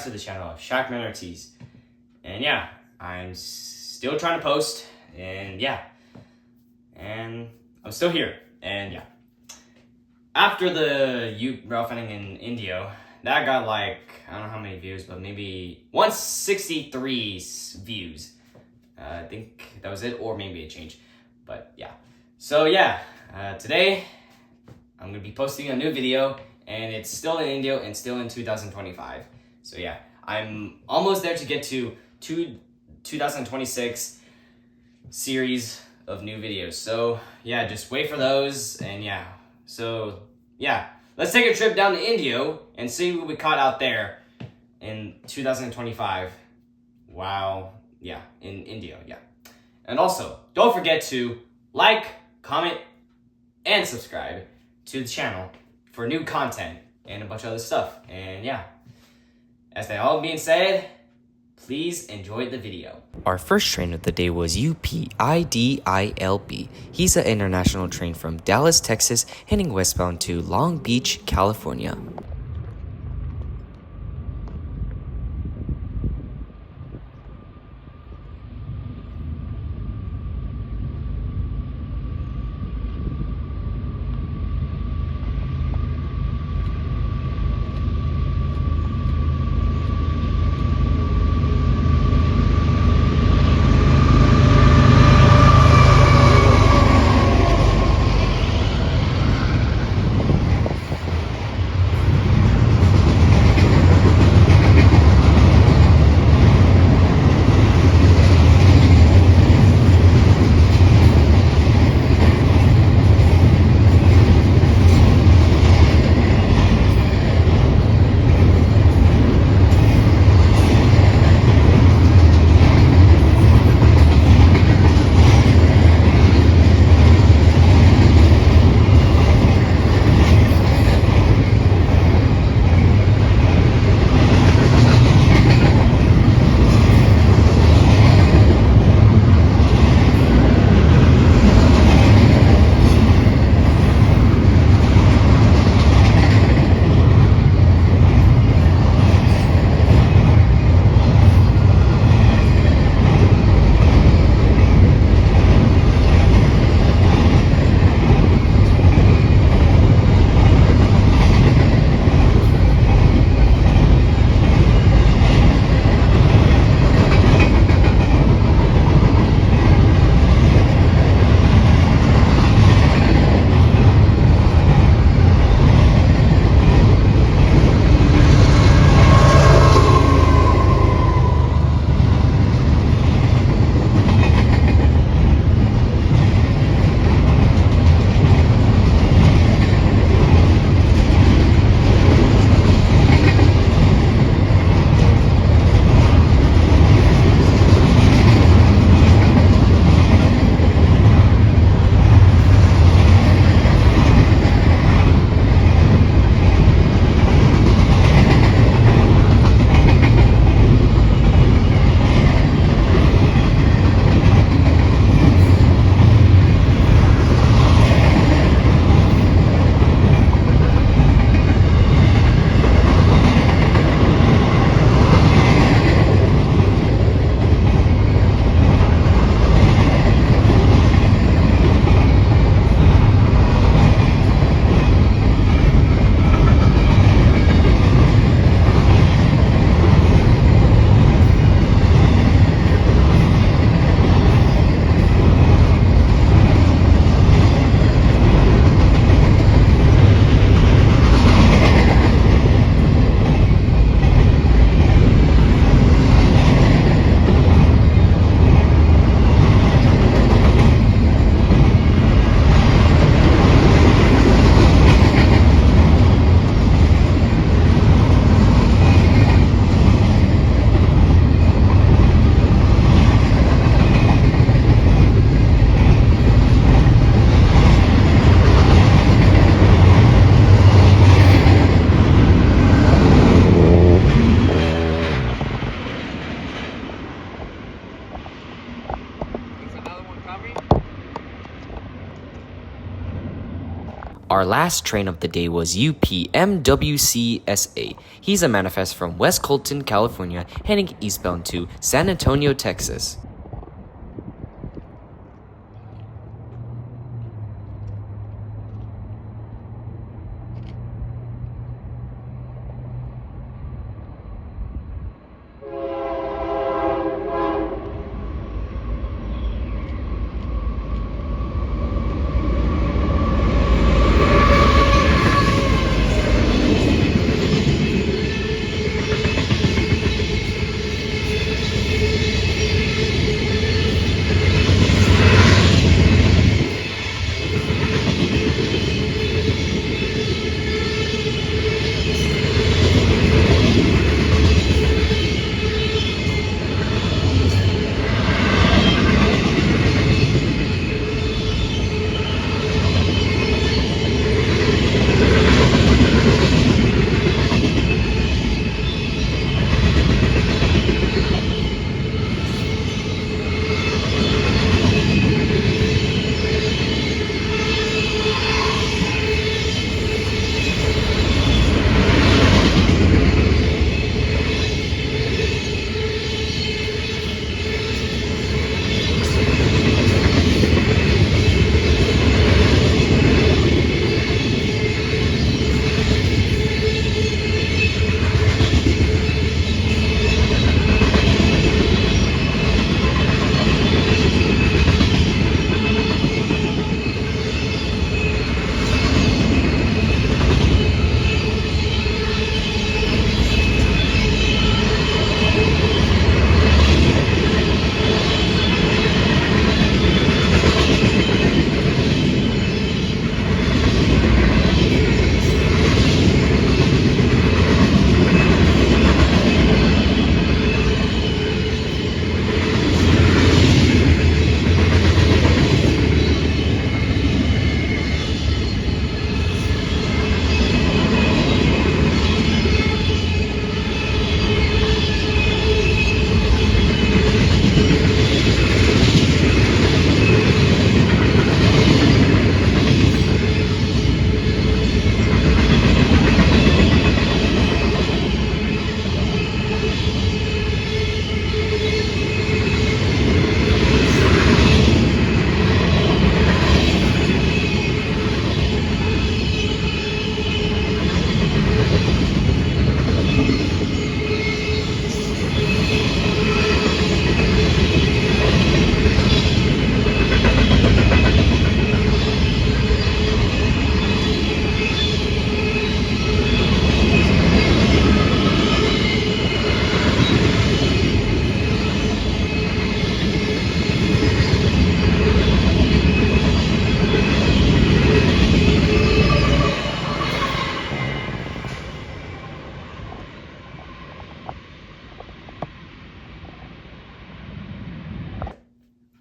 back to the channel of Shackman Ortiz. And yeah, I'm still trying to post, and yeah, and I'm still here, and yeah. After the Railfanning in Indio, that got like, I don't know how many views, but maybe 163 views. I think that was it, or maybe it changed, but yeah. So yeah, today I'm gonna be posting a new video, and it's still in Indio and still in 2025. So yeah, I'm almost there to get to 2026 series of new videos. So yeah, just wait for those, and yeah. So yeah, let's take a trip down to Indio and see what we caught out there in 2025. Wow, yeah, in Indio, yeah. And also, don't forget to like, comment, and subscribe to the channel for new content and a bunch of other stuff. And yeah, as that all being said, please enjoy the video. Our first train of the day was IDILB. He's an international train from Dallas, Texas, heading westbound to Long Beach, California. Our last train of the day was UP MWCSA. He's a manifest from West Colton, California, heading eastbound to San Antonio, Texas.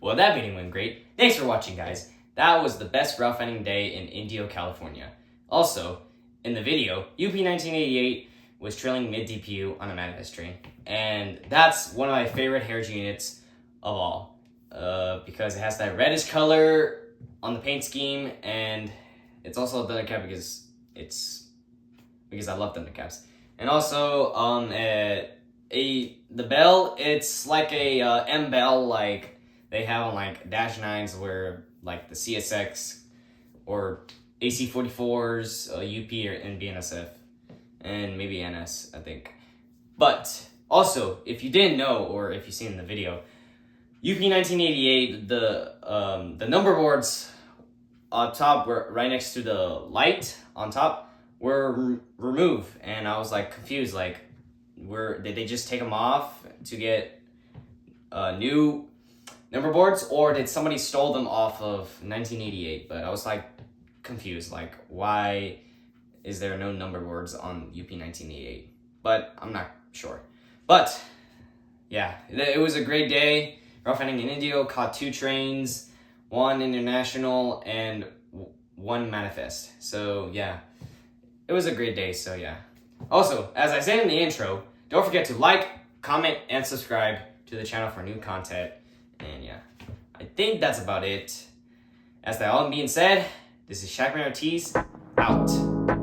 Well, that meeting went great. Thanks for watching, guys. That was the best Railfanning day in Indio, California. Also, in the video, UP 1988 was trailing Mid DPU on a manifest train. And that's one of my favorite heritage units of all. Because it has that reddish color on the paint scheme, and it's also a thundercap because I love thundercaps. And also, the bell, it's like a M bell, like they have on like Dash 9s, where like the CSX or AC44s, UP and BNSF, and maybe NS, I think. But also, if you didn't know, or if you've seen the video, UP 1988, the number boards on top were right next to the light on top were removed, and I was like confused, like did they just take them off to get new number boards, or did somebody stole them off of 1988? But I was like confused, like why is there no number boards on UP 1988? But I'm not sure. But yeah, it was a great day. Railfanning in Indio, caught 2 trains, 1 international and 1 manifest. So yeah, it was a great day. So yeah. Also, as I said in the intro, don't forget to like, comment, and subscribe to the channel for new content. And yeah, I think that's about it. As that all being said, This is Shagman Ortiz, out.